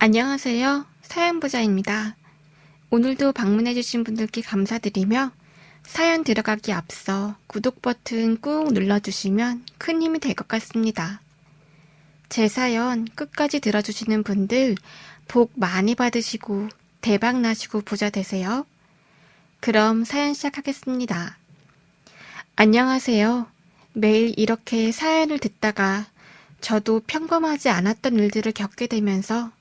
안녕하세요. 사연부자입니다. 오늘도 방문해주신 분들께 감사드리며 사연 들어가기 앞서 구독 버튼 꾹 눌러주시면 큰 힘이 될 것 같습니다. 제 사연 끝까지 들어주시는 분들 복 많이 받으시고 대박 나시고 부자 되세요. 그럼 사연 시작하겠습니다. 안녕하세요. 매일 이렇게 사연을 듣다가 저도 평범하지 않았던 일들을 겪게 되면서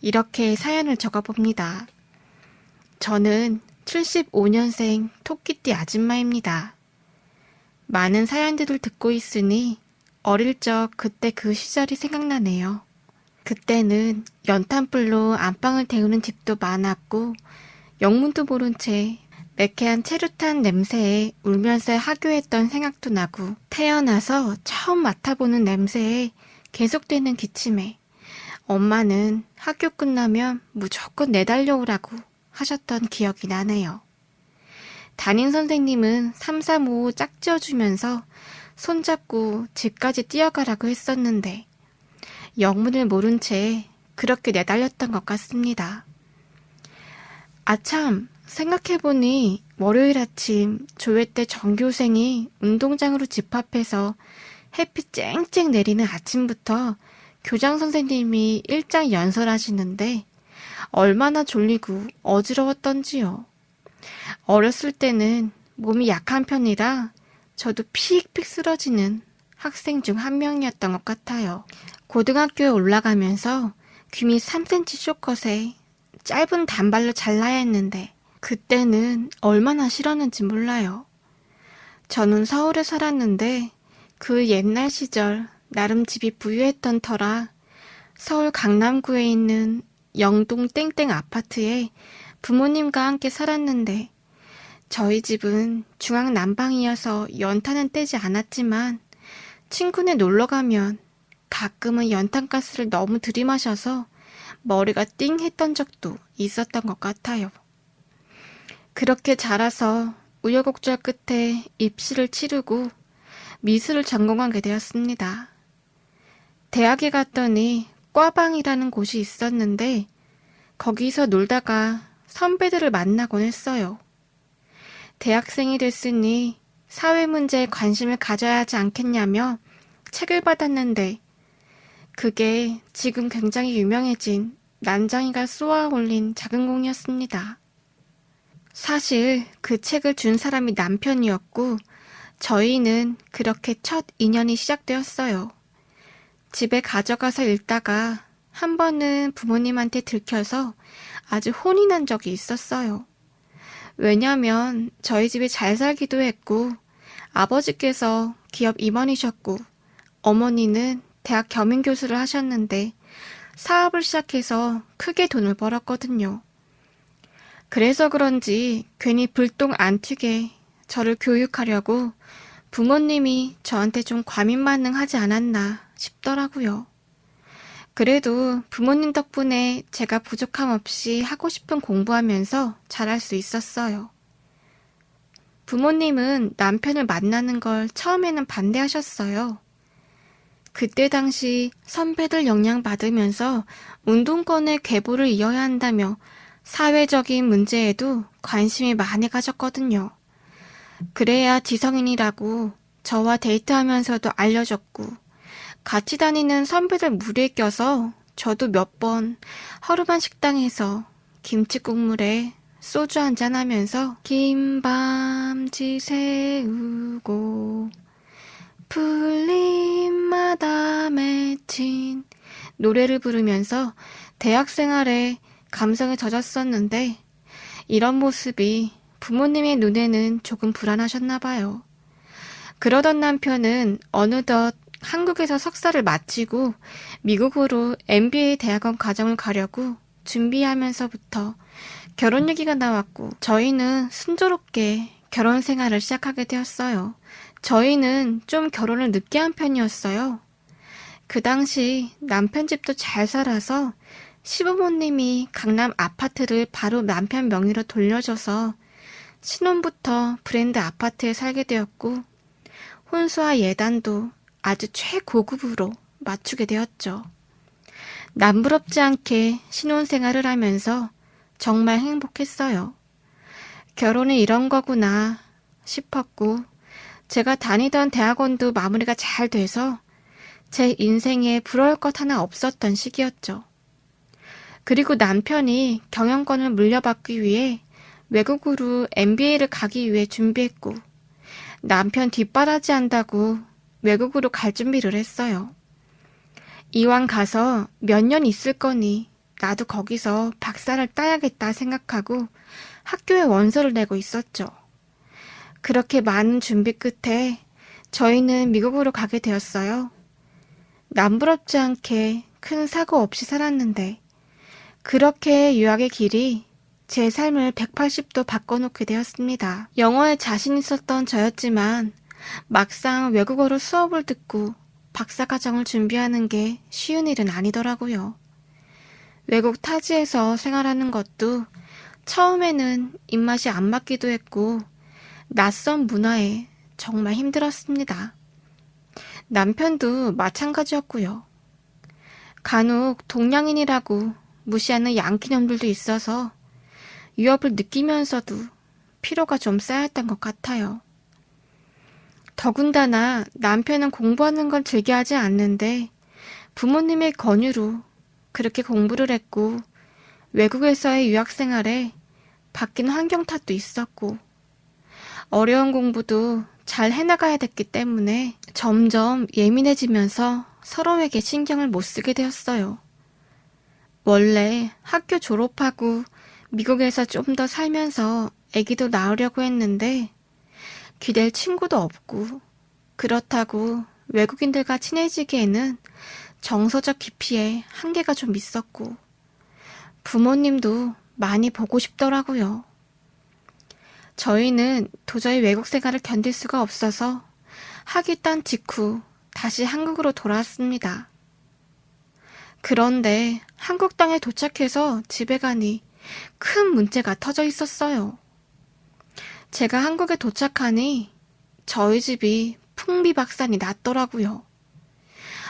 이렇게 사연을 적어봅니다. 저는 75년생 토끼띠 아줌마입니다. 많은 사연들을 듣고 있으니 어릴 적 그때 그 시절이 생각나네요. 그때는 연탄불로 안방을 태우는 집도 많았고 영문도 모른 채 매캐한 체류탄 냄새에 울면서 하교했던 생각도 나고 태어나서 처음 맡아보는 냄새에 계속되는 기침에 엄마는 학교 끝나면 무조건 내달려오라고 하셨던 기억이 나네요. 담임 선생님은 335 짝지어주면서 손잡고 집까지 뛰어가라고 했었는데 영문을 모른 채 그렇게 내달렸던 것 같습니다. 아참, 생각해보니 월요일 아침 조회 때 전교생이 운동장으로 집합해서 햇빛 쨍쨍 내리는 아침부터 교장 선생님이 일장 연설하시는데 얼마나 졸리고 어지러웠던지요. 어렸을 때는 몸이 약한 편이라 저도 픽픽 쓰러지는 학생 중 한 명이었던 것 같아요. 고등학교에 올라가면서 귀미 3cm 쇼컷에 짧은 단발로 잘라야 했는데 그때는 얼마나 싫었는지 몰라요. 저는 서울에 살았는데 그 옛날 시절 나름 집이 부유했던 터라 서울 강남구에 있는 영동 땡땡 아파트에 부모님과 함께 살았는데 저희 집은 중앙 난방이어서 연탄은 떼지 않았지만 친구네 놀러 가면 가끔은 연탄가스를 너무 들이마셔서 머리가 띵 했던 적도 있었던 것 같아요. 그렇게 자라서 우여곡절 끝에 입시를 치르고 미술을 전공하게 되었습니다. 대학에 갔더니 꽈방이라는 곳이 있었는데 거기서 놀다가 선배들을 만나곤 했어요. 대학생이 됐으니 사회 문제에 관심을 가져야 하지 않겠냐며 책을 받았는데 그게 지금 굉장히 유명해진 난장이가 쏘아 올린 작은 공이었습니다. 사실 그 책을 준 사람이 남편이었고 저희는 그렇게 첫 인연이 시작되었어요. 집에 가져가서 읽다가 한 번은 부모님한테 들켜서 아주 혼이 난 적이 있었어요. 왜냐면 저희 집이 잘 살기도 했고 아버지께서 기업 임원이셨고 어머니는 대학 겸임교수를 하셨는데 사업을 시작해서 크게 돈을 벌었거든요. 그래서 그런지 괜히 불똥 안 튀게 저를 교육하려고 부모님이 저한테 좀 과민반응하지 않았나 싶더라고요. 그래도 부모님 덕분에 제가 부족함 없이 하고 싶은 공부하면서 잘할 수 있었어요. 부모님은 남편을 만나는 걸 처음에는 반대하셨어요. 그때 당시 선배들 영향받으면서 운동권의 계보를 이어야 한다며 사회적인 문제에도 관심이 많이 가졌거든요. 그래야 지성인이라고 저와 데이트하면서도 알려줬고 같이 다니는 선배들 무리에 껴서 저도 몇 번 허름한 식당에서 김치 국물에 소주 한잔 하면서 긴 밤지 새우고 풀잎마다 맺힌 노래를 부르면서 대학생활에 감성에 젖었었는데 이런 모습이 부모님의 눈에는 조금 불안하셨나 봐요. 그러던 남편은 어느덧 한국에서 석사를 마치고 미국으로 MBA 대학원 과정을 가려고 준비하면서부터 결혼 얘기가 나왔고 저희는 순조롭게 결혼 생활을 시작하게 되었어요. 저희는 좀 결혼을 늦게 한 편이었어요. 그 당시 남편 집도 잘 살아서 시부모님이 강남 아파트를 바로 남편 명의로 돌려줘서 신혼부터 브랜드 아파트에 살게 되었고 혼수와 예단도 아주 최고급으로 맞추게 되었죠. 남부럽지 않게 신혼생활을 하면서 정말 행복했어요. 결혼이 이런 거구나 싶었고, 제가 다니던 대학원도 마무리가 잘 돼서 제 인생에 부러울 것 하나 없었던 시기였죠. 그리고 남편이 경영권을 물려받기 위해 외국으로 MBA를 가기 위해 준비했고, 남편 뒷바라지 한다고 외국으로 갈 준비를 했어요. 이왕 가서 몇 년 있을 거니 나도 거기서 박사를 따야겠다 생각하고 학교에 원서를 내고 있었죠. 그렇게 많은 준비 끝에 저희는 미국으로 가게 되었어요. 남부럽지 않게 큰 사고 없이 살았는데, 그렇게 유학의 길이 제 삶을 180도 바꿔놓게 되었습니다. 영어에 자신 있었던 저였지만 막상 외국어로 수업을 듣고 박사과정을 준비하는 게 쉬운 일은 아니더라고요. 외국 타지에서 생활하는 것도 처음에는 입맛이 안 맞기도 했고 낯선 문화에 정말 힘들었습니다. 남편도 마찬가지였고요. 간혹 동양인이라고 무시하는 양키놈들도 있어서 위협을 느끼면서도 피로가 좀 쌓였던 것 같아요. 더군다나 남편은 공부하는 걸 즐겨하지 않는데 부모님의 권유로 그렇게 공부를 했고, 외국에서의 유학생활에 바뀐 환경 탓도 있었고, 어려운 공부도 잘 해나가야 됐기 때문에 점점 예민해지면서 서로에게 신경을 못 쓰게 되었어요. 원래 학교 졸업하고 미국에서 좀 더 살면서 아기도 낳으려고 했는데 기댈 친구도 없고, 그렇다고 외국인들과 친해지기에는 정서적 깊이에 한계가 좀 있었고, 부모님도 많이 보고 싶더라고요. 저희는 도저히 외국 생활을 견딜 수가 없어서 학위 딴 직후 다시 한국으로 돌아왔습니다. 그런데 한국 땅에 도착해서 집에 가니 큰 문제가 터져 있었어요. 제가 한국에 도착하니 저희 집이 풍비박산이 났더라고요.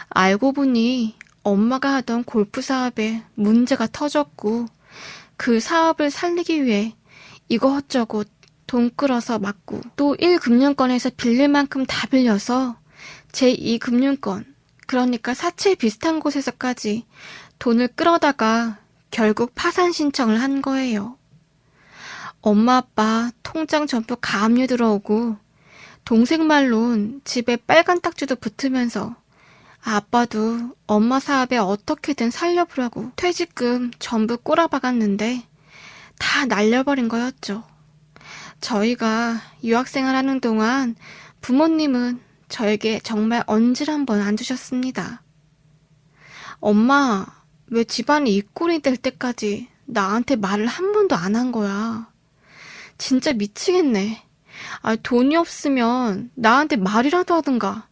알고 보니 엄마가 하던 골프 사업에 문제가 터졌고, 그 사업을 살리기 위해 이것저것 돈 끌어서 막고, 또 1금융권에서 빌릴 만큼 다 빌려서 제2금융권, 그러니까 사채 비슷한 곳에서까지 돈을 끌어다가 결국 파산 신청을 한 거예요. 엄마 아빠 통장 전부 가압류 들어오고, 동생 말론 집에 빨간 딱지도 붙으면서 아빠도 엄마 사업에 어떻게든 살려보라고 퇴직금 전부 꼬라박았는데 다 날려버린 거였죠. 저희가 유학생활 하는 동안 부모님은 저에게 정말 언질 한번 안 주셨습니다. 엄마, 왜 집안이 이 꼴이 될 때까지 나한테 말을 한 번도 안 한 거야? 진짜 미치겠네. 돈이 없으면 나한테 말이라도 하든가.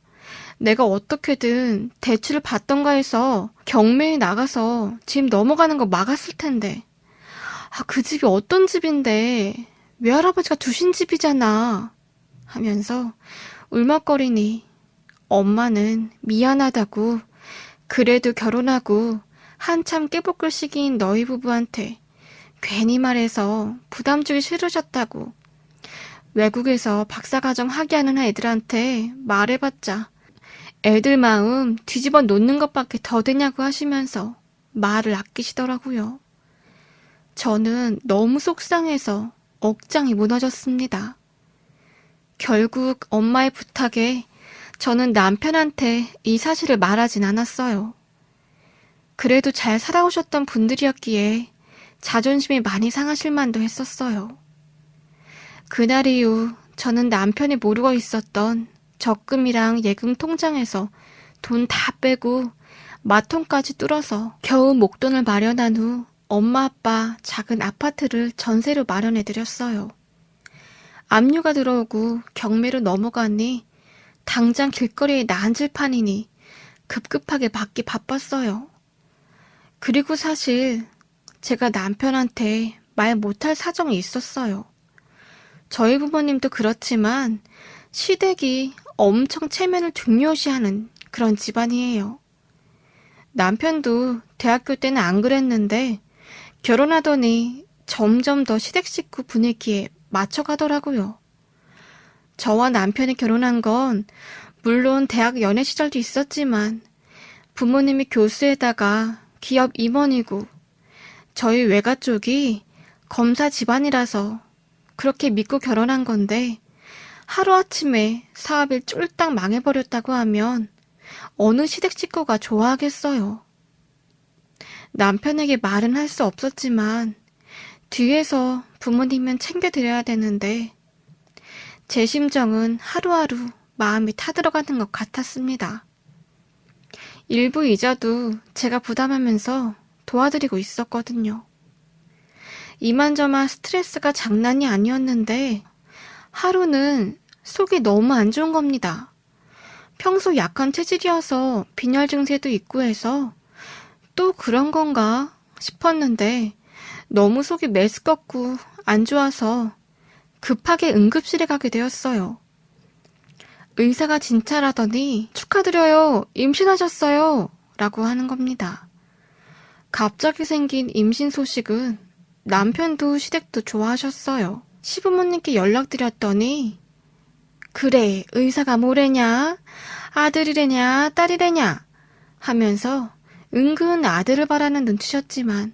내가 어떻게든 대출을 받던가 해서 경매에 나가서 집 넘어가는 거 막았을 텐데. 그 집이 어떤 집인데 외할아버지가 두신 집이잖아 하면서 울먹거리니 엄마는 미안하다고, 그래도 결혼하고 한참 깨볶을 시기인 너희 부부한테 괜히 말해서 부담 주기 싫으셨다고, 외국에서 박사과정 학위하는 애들한테 말해봤자 애들 마음 뒤집어 놓는 것밖에 더 되냐고 하시면서 말을 아끼시더라고요. 저는 너무 속상해서 억장이 무너졌습니다. 결국 엄마의 부탁에 저는 남편한테 이 사실을 말하진 않았어요. 그래도 잘 살아오셨던 분들이었기에 자존심이 많이 상하실 만도 했었어요. 그날 이후 저는 남편이 모르고 있었던 적금이랑 예금 통장에서 돈 다 빼고 마통까지 뚫어서 겨우 목돈을 마련한 후 엄마 아빠 작은 아파트를 전세로 마련해드렸어요. 압류가 들어오고 경매로 넘어가니 당장 길거리에 나앉을 판이니 급급하게 받기 바빴어요. 그리고 사실 제가 남편한테 말 못할 사정이 있었어요. 저희 부모님도 그렇지만 시댁이 엄청 체면을 중요시하는 그런 집안이에요. 남편도 대학교 때는 안 그랬는데 결혼하더니 점점 더 시댁 식구 분위기에 맞춰가더라고요. 저와 남편이 결혼한 건 물론 대학 연애 시절도 있었지만 부모님이 교수에다가 기업 임원이고 저희 외가 쪽이 검사 집안이라서 그렇게 믿고 결혼한 건데 하루아침에 사업이 쫄딱 망해버렸다고 하면 어느 시댁 식구가 좋아하겠어요. 남편에게 말은 할 수 없었지만 뒤에서 부모님은 챙겨드려야 되는데 제 심정은 하루하루 마음이 타들어가는 것 같았습니다. 일부 이자도 제가 부담하면서 도와드리고 있었거든요. 이만저만 스트레스가 장난이 아니었는데 하루는 속이 너무 안 좋은 겁니다. 평소 약한 체질이어서 빈혈 증세도 있고 해서 또 그런 건가 싶었는데 너무 속이 메스껍고 안 좋아서 급하게 응급실에 가게 되었어요. 의사가 진찰하더니 축하드려요. 임신하셨어요. 라고 하는 겁니다. 갑자기 생긴 임신 소식은 남편도 시댁도 좋아하셨어요. 시부모님께 연락드렸더니 그래 의사가 뭐래냐? 아들이래냐 딸이래냐? 하면서 은근 아들을 바라는 눈치셨지만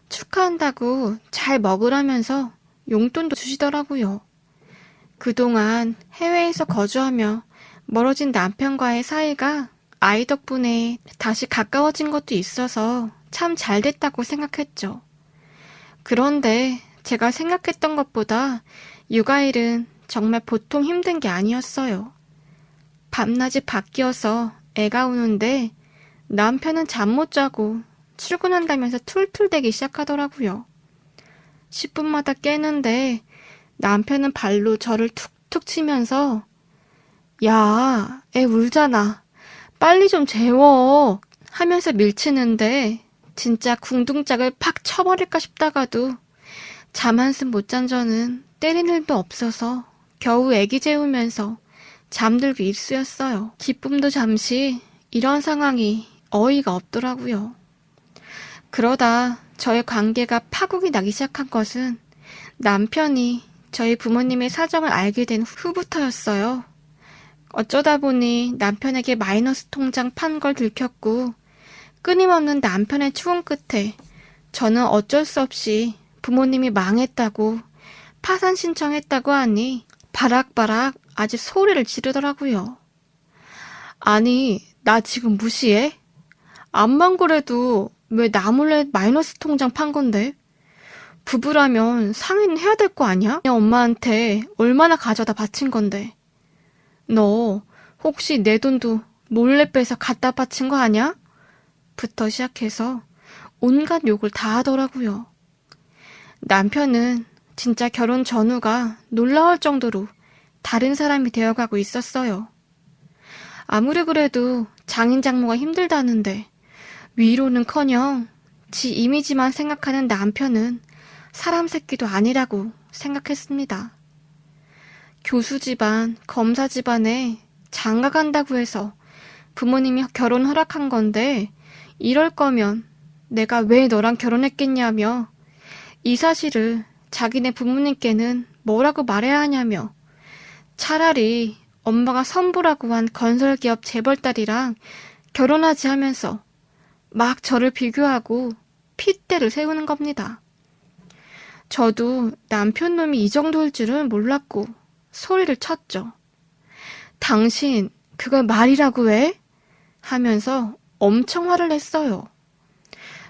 축하한다고 잘 먹으라면서 용돈도 주시더라고요. 그동안 해외에서 거주하며 멀어진 남편과의 사이가 아이 덕분에 다시 가까워진 것도 있어서 참 잘 됐다고 생각했죠. 그런데 제가 생각했던 것보다 육아일은 정말 보통 힘든 게 아니었어요. 밤낮이 바뀌어서 애가 우는데 남편은 잠 못 자고 출근한다면서 툴툴대기 시작하더라고요. 10분마다 깨는데 남편은 발로 저를 툭툭 치면서 야, 애 울잖아. 빨리 좀 재워. 하면서 밀치는데 진짜 궁둥짝을 팍 쳐버릴까 싶다가도 잠 한숨 못 잔 저는 때린 일도 없어서 겨우 애기 재우면서 잠들기 일쑤였어요. 기쁨도 잠시 이런 상황이 어이가 없더라고요. 그러다 저의 관계가 파국이 나기 시작한 것은 남편이 저희 부모님의 사정을 알게 된 후부터였어요. 어쩌다 보니 남편에게 마이너스 통장 판 걸 들켰고 끊임없는 남편의 추궁 끝에 저는 어쩔 수 없이 부모님이 망했다고 파산 신청했다고 하니 바락바락 아주 소리를 지르더라고요. 아니, 나 지금 무시해? 암만 그래도 왜 나 몰래 마이너스 통장 판 건데? 부부라면 상의는 해야 될 거 아니야? 엄마한테 얼마나 가져다 바친 건데. 너 혹시 내 돈도 몰래 빼서 갖다 바친 거 아니야? 부터 시작해서 온갖 욕을 다 하더라고요. 남편은 진짜 결혼 전후가 놀라울 정도로 다른 사람이 되어가고 있었어요. 아무리 그래도 장인 장모가 힘들다는데 위로는커녕 지 이미지만 생각하는 남편은 사람 새끼도 아니라고 생각했습니다. 교수 집안, 검사 집안에 장가 간다고 해서 부모님이 결혼 허락한 건데 이럴 거면 내가 왜 너랑 결혼했겠냐며 이 사실을 자기네 부모님께는 뭐라고 말해야 하냐며 차라리 엄마가 선보라고 한 건설기업 재벌딸이랑 결혼하지 하면서 막 저를 비교하고 핏대를 세우는 겁니다. 저도 남편 놈이 이 정도일 줄은 몰랐고 소리를 쳤죠. 당신 그걸 말이라고 해? 하면서 엄청 화를 냈어요.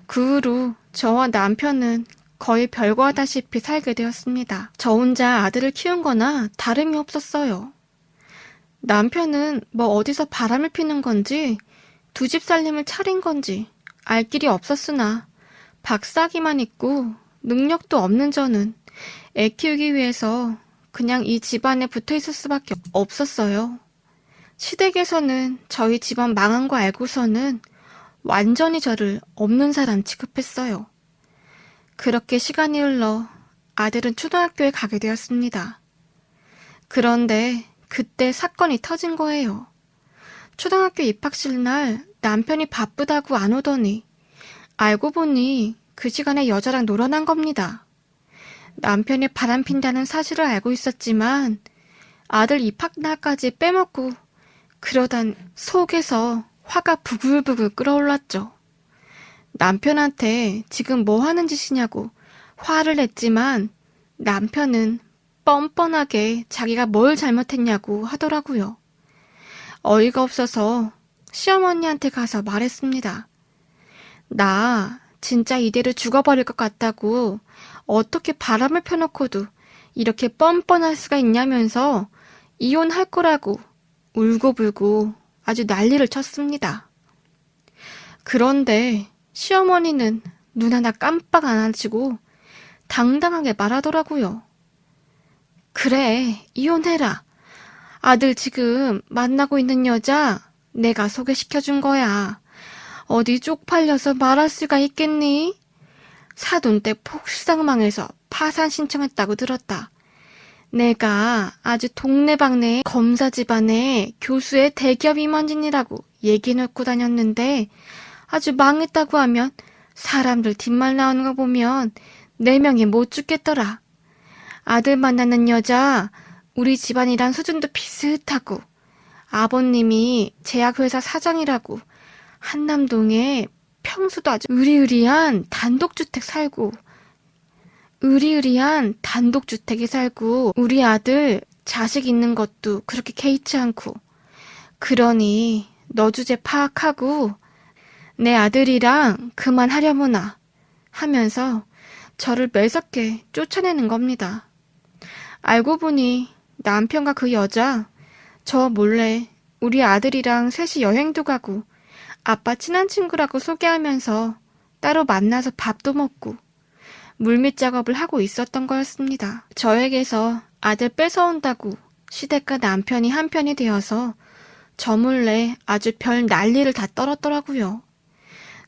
그 후로 저와 남편은 거의 별거 하다시피 살게 되었습니다. 저 혼자 아들을 키운 거나 다름이 없었어요. 남편은 뭐 어디서 바람을 피는 건지 두 집 살림을 차린 건지 알 길이 없었으나 박사기만 있고 능력도 없는 저는 애 키우기 위해서 그냥 이 집안에 붙어 있을 수밖에 없었어요. 시댁에서는 저희 집안 망한 거 알고서는 완전히 저를 없는 사람 취급했어요. 그렇게 시간이 흘러 아들은 초등학교에 가게 되었습니다. 그런데 그때 사건이 터진 거예요. 초등학교 입학식 날 남편이 바쁘다고 안 오더니 알고 보니 그 시간에 여자랑 놀아난 겁니다. 남편이 바람핀다는 사실을 알고 있었지만 아들 입학날까지 빼먹고 그러단 속에서 화가 부글부글 끓어올랐죠. 남편한테 지금 뭐 하는 짓이냐고 화를 냈지만 남편은 뻔뻔하게 자기가 뭘 잘못했냐고 하더라고요. 어이가 없어서 시어머니한테 가서 말했습니다. 나 진짜 이대로 죽어버릴 것 같다고 어떻게 바람을 펴놓고도 이렇게 뻔뻔할 수가 있냐면서 이혼할 거라고 울고불고 아주 난리를 쳤습니다. 그런데 시어머니는 눈 하나 깜빡 안 하시고 당당하게 말하더라고요. 그래, 이혼해라. 아들 지금 만나고 있는 여자 내가 소개시켜준 거야. 어디 쪽팔려서 말할 수가 있겠니? 사돈 때 폭삭망해서 파산 신청했다고 들었다. 내가 아주 동네방네 검사 집안에 교수의 대기업 임원진이라고 얘기해놓고 다녔는데 아주 망했다고 하면 사람들 뒷말 나오는 거 보면 네 명이 못 죽겠더라. 아들 만나는 여자 우리 집안이랑 수준도 비슷하고 아버님이 제약회사 사장이라고 한남동에 평수도 아주 으리으리한 단독주택에 살고 우리 아들 자식 있는 것도 그렇게 개의치 않고 그러니 너 주제 파악하고 내 아들이랑 그만하려무나 하면서 저를 매섭게 쫓아내는 겁니다. 알고 보니 남편과 그 여자 저 몰래 우리 아들이랑 셋이 여행도 가고 아빠 친한 친구라고 소개하면서 따로 만나서 밥도 먹고 물밑 작업을 하고 있었던 거였습니다. 저에게서 아들 뺏어온다고 시댁과 남편이 한편이 되어서 저 몰래 아주 별 난리를 다 떨었더라고요.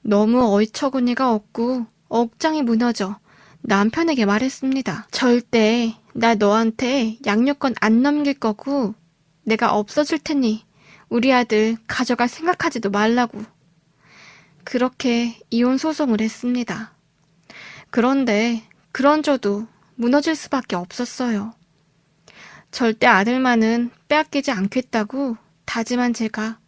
너무 어이처구니가 없고 억장이 무너져 남편에게 말했습니다. 절대 나 너한테 양육권 안 넘길 거고 내가 없어질 테니 우리 아들 가져갈 생각하지도 말라고. 그렇게 이혼 소송을 했습니다. 그런데 그런 저도 무너질 수밖에 없었어요. 절대 아들만은 빼앗기지 않겠다고 다짐한 제가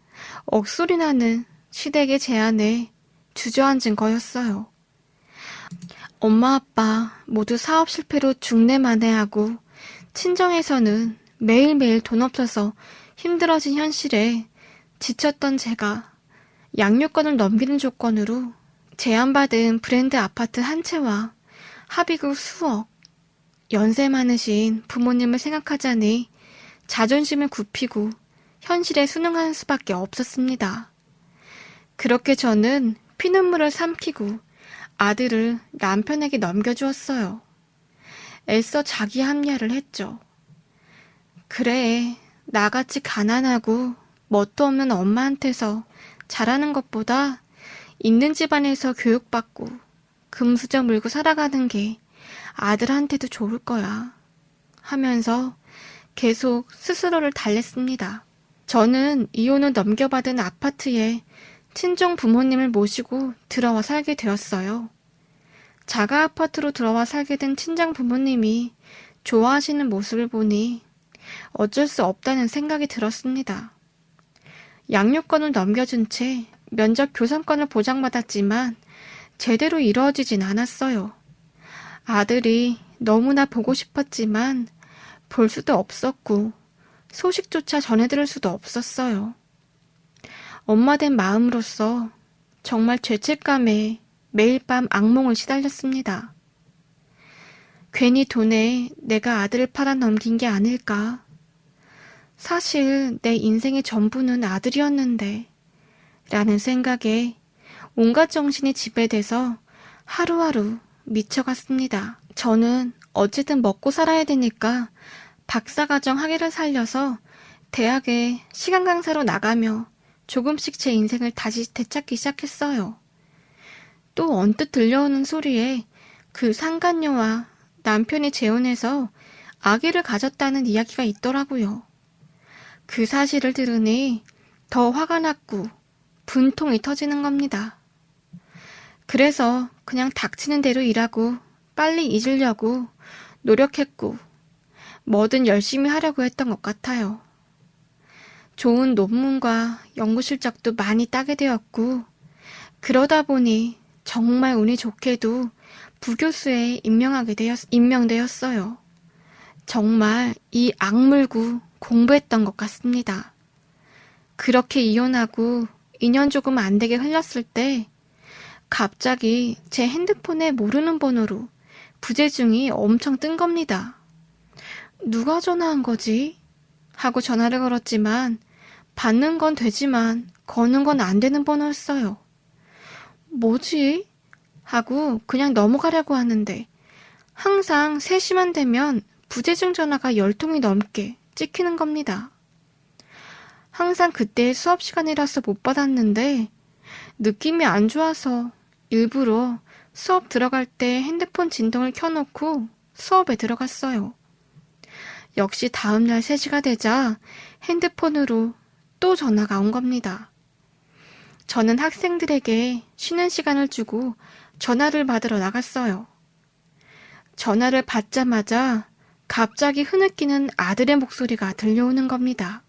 억소리 나는 시댁의 제안에 주저앉은 거였어요. 엄마 아빠 모두 사업 실패로 중내만해하고 친정에서는 매일매일 돈 없어서 힘들어진 현실에 지쳤던 제가 양육권을 넘기는 조건으로 제안받은 브랜드 아파트 한 채와 합의금 수억, 연세 많으신 부모님을 생각하자니 자존심을 굽히고 현실에 순응하는 수밖에 없었습니다. 그렇게 저는 피눈물을 삼키고 아들을 남편에게 넘겨주었어요. 애써 자기 합리화를 했죠. 그래, 나같이 가난하고 뭣도 없는 엄마한테서 자라는 것보다 있는 집안에서 교육받고 금수저 물고 살아가는 게 아들한테도 좋을 거야 하면서 계속 스스로를 달랬습니다. 저는 이혼 후 넘겨받은 아파트에 친정 부모님을 모시고 들어와 살게 되었어요. 자가 아파트로 들어와 살게 된 친정 부모님이 좋아하시는 모습을 보니 어쩔 수 없다는 생각이 들었습니다. 양육권을 넘겨준 채 면접 교섭권을 보장받았지만 제대로 이루어지진 않았어요. 아들이 너무나 보고 싶었지만 볼 수도 없었고 소식조차 전해들을 수도 없었어요. 엄마 된 마음으로서 정말 죄책감에 매일 밤 악몽을 시달렸습니다. 괜히 돈에 내가 아들을 팔아 넘긴 게 아닐까. 사실 내 인생의 전부는 아들이었는데 라는 생각에 온갖 정신이 지배돼서 하루하루 미쳐갔습니다. 저는 어쨌든 먹고 살아야 되니까 박사과정 학위를 살려서 대학에 시간 강사로 나가며 조금씩 제 인생을 다시 되찾기 시작했어요. 또 언뜻 들려오는 소리에 그 상간녀와 남편이 재혼해서 아기를 가졌다는 이야기가 있더라고요. 그 사실을 들으니 더 화가 났고 분통이 터지는 겁니다. 그래서 그냥 닥치는 대로 일하고 빨리 잊으려고 노력했고 뭐든 열심히 하려고 했던 것 같아요. 좋은 논문과 연구 실적도 많이 따게 되었고 그러다 보니 정말 운이 좋게도 부교수에 임명되었어요. 정말 이 악물고 공부했던 것 같습니다. 그렇게 이혼하고 2년 조금 안 되게 흘렀을 때 갑자기 제 핸드폰에 모르는 번호로 부재중이 엄청 뜬 겁니다. 누가 전화한 거지? 하고 전화를 걸었지만 받는 건 되지만 거는 건 안 되는 번호였어요. 뭐지? 하고 그냥 넘어가려고 하는데 항상 3시만 되면 부재중 전화가 10통이 넘게 찍히는 겁니다. 항상 그때 수업 시간이라서 못 받았는데 느낌이 안 좋아서 일부러 수업 들어갈 때 핸드폰 진동을 켜놓고 수업에 들어갔어요. 역시 다음날 3시가 되자 핸드폰으로 또 전화가 온 겁니다. 저는 학생들에게 쉬는 시간을 주고 전화를 받으러 나갔어요. 전화를 받자마자 갑자기 흐느끼는 아들의 목소리가 들려오는 겁니다.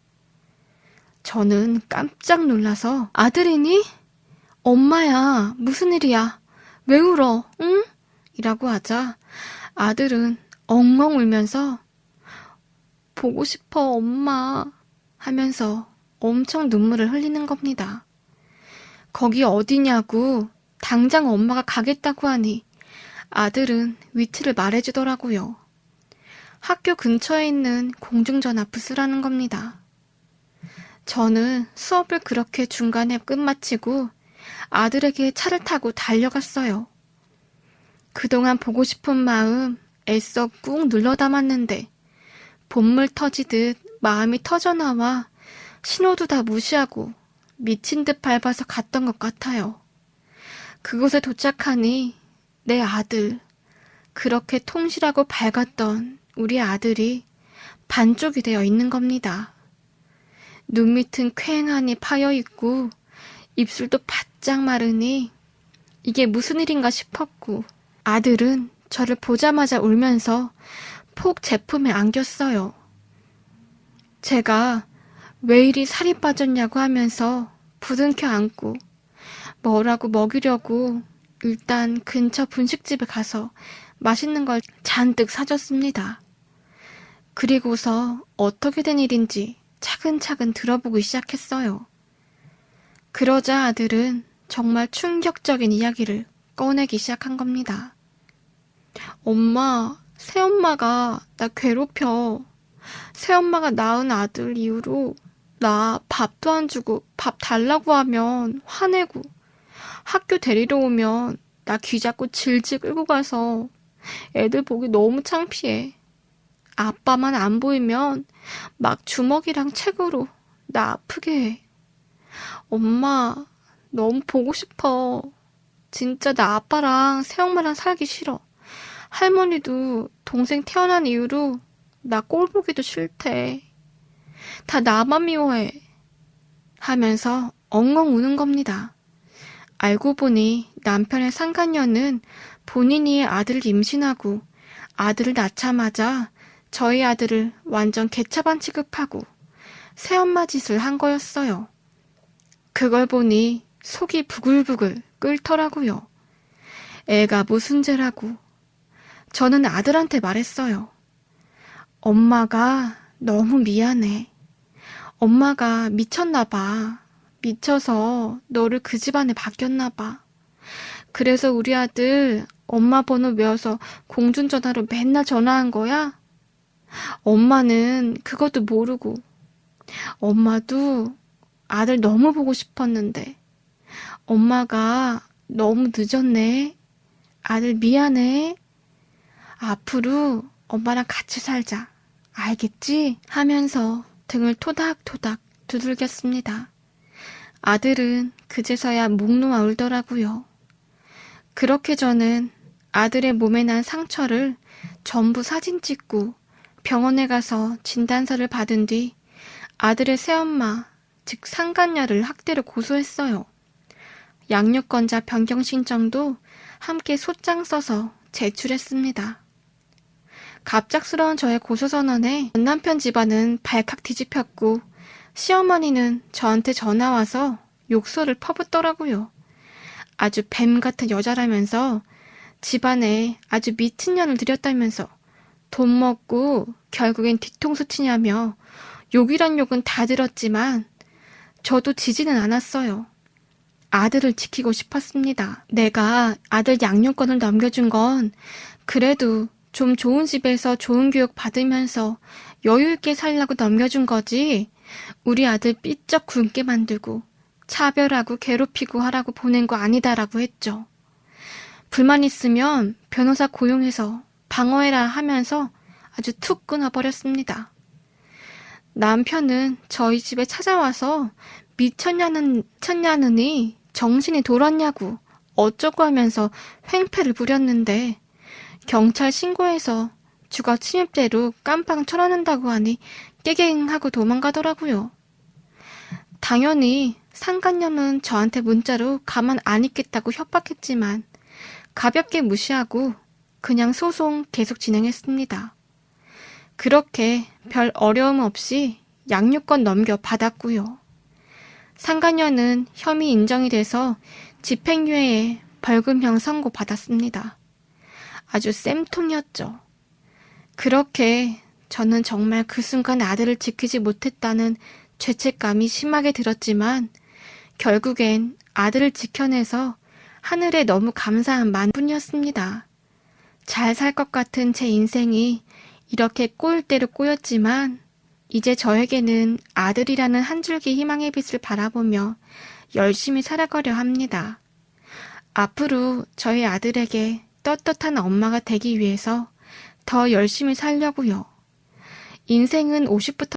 저는 깜짝 놀라서 아들이니? 엄마야, 무슨 일이야? 왜 울어? 응? 이라고 하자 아들은 엉엉 울면서 보고 싶어, 엄마 하면서 엄청 눈물을 흘리는 겁니다. 거기 어디냐고 당장 엄마가 가겠다고 하니 아들은 위치를 말해주더라고요. 학교 근처에 있는 공중전화 부스라는 겁니다. 저는 수업을 그렇게 중간에 끝마치고 아들에게 차를 타고 달려갔어요. 그동안 보고 싶은 마음 애써 꾹 눌러 담았는데 본물 터지듯 마음이 터져나와 신호도 다 무시하고 미친 듯 밟아서 갔던 것 같아요. 그곳에 도착하니 내 아들, 그렇게 통실하고 밝았던 우리 아들이 반쪽이 되어 있는 겁니다. 눈 밑은 퀭하니 파여있고 입술도 바짝 마르니 이게 무슨 일인가 싶었고 아들은 저를 보자마자 울면서 폭 제품에 안겼어요. 제가 왜 이리 살이 빠졌냐고 하면서 부둥켜 안고 뭐라고 먹이려고 일단 근처 분식집에 가서 맛있는 걸 잔뜩 사줬습니다. 그리고서 어떻게 된 일인지 차근차근 들어보기 시작했어요. 그러자 아들은 정말 충격적인 이야기를 꺼내기 시작한 겁니다. 엄마, 새엄마가 나 괴롭혀. 새엄마가 낳은 아들 이후로 나 밥도 안 주고 밥 달라고 하면 화내고 학교 데리러 오면 나 귀 잡고 질질 끌고 가서 애들 보기 너무 창피해. 아빠만 안 보이면 막 주먹이랑 책으로 나 아프게 해. 엄마, 너무 보고 싶어. 진짜 나 아빠랑 새엄마랑 살기 싫어. 할머니도 동생 태어난 이후로 나 꼴 보기도 싫대. 다 나만 미워해. 하면서 엉엉 우는 겁니다. 알고 보니 남편의 상간녀는 본인이 아들을 임신하고 아들을 낳자마자 저희 아들을 완전 개차반 취급하고 새엄마 짓을 한 거였어요. 그걸 보니 속이 부글부글 끓더라고요. 애가 무슨 죄라고. 저는 아들한테 말했어요. 엄마가 너무 미안해. 엄마가 미쳤나 봐. 미쳐서 너를 그 집안에 맡겼나 봐. 그래서 우리 아들 엄마 번호 외워서 공중전화로 맨날 전화한 거야? 엄마는 그것도 모르고. 엄마도 아들 너무 보고 싶었는데 엄마가 너무 늦었네. 아들 미안해. 앞으로 엄마랑 같이 살자. 알겠지? 하면서 등을 토닥토닥 두들겼습니다. 아들은 그제서야 목 놓아 울더라고요. 그렇게 저는 아들의 몸에 난 상처를 전부 사진 찍고 병원에 가서 진단서를 받은 뒤 아들의 새엄마, 즉 상간녀를 학대로 고소했어요. 양육권자 변경 신청도 함께 소장 써서 제출했습니다. 갑작스러운 저의 고소선언에 전 남편 집안은 발칵 뒤집혔고 시어머니는 저한테 전화와서 욕설을 퍼붓더라고요. 아주 뱀 같은 여자라면서 집안에 아주 미친 년을 들였다면서 돈 먹고 결국엔 뒤통수 치냐며 욕이란 욕은 다 들었지만 저도 지지는 않았어요. 아들을 지키고 싶었습니다. 내가 아들 양육권을 넘겨준 건 그래도 좀 좋은 집에서 좋은 교육 받으면서 여유 있게 살려고 넘겨준 거지 우리 아들 삐쩍 굶게 만들고 차별하고 괴롭히고 하라고 보낸 거 아니다라고 했죠. 불만 있으면 변호사 고용해서 방어해라 하면서 아주 툭 끊어버렸습니다. 남편은 저희 집에 찾아와서 미쳤냐느니 정신이 돌았냐고 어쩌고 하면서 횡패를 부렸는데 경찰 신고해서 주거 침입죄로 깜빵 쳐넣는다고 하니 깨갱하고 도망가더라고요. 당연히 상간녀는 저한테 문자로 가만 안 있겠다고 협박했지만 가볍게 무시하고 그냥 소송 계속 진행했습니다. 그렇게 별 어려움 없이 양육권 넘겨받았고요. 상간녀는 혐의 인정이 돼서 집행유예에 벌금형 선고받았습니다. 아주 쌤통이었죠. 그렇게 저는 정말 그 순간 아들을 지키지 못했다는 죄책감이 심하게 들었지만 결국엔 아들을 지켜내서 하늘에 너무 감사한 마음뿐이었습니다. 잘 살 것 같은 제 인생이 이렇게 꼬일 대로 꼬였지만 이제 저에게는 아들이라는 한 줄기 희망의 빛을 바라보며 열심히 살아가려 합니다. 앞으로 저희 아들에게 떳떳한 엄마가 되기 위해서 더 열심히 살려고요. 인생은 50부터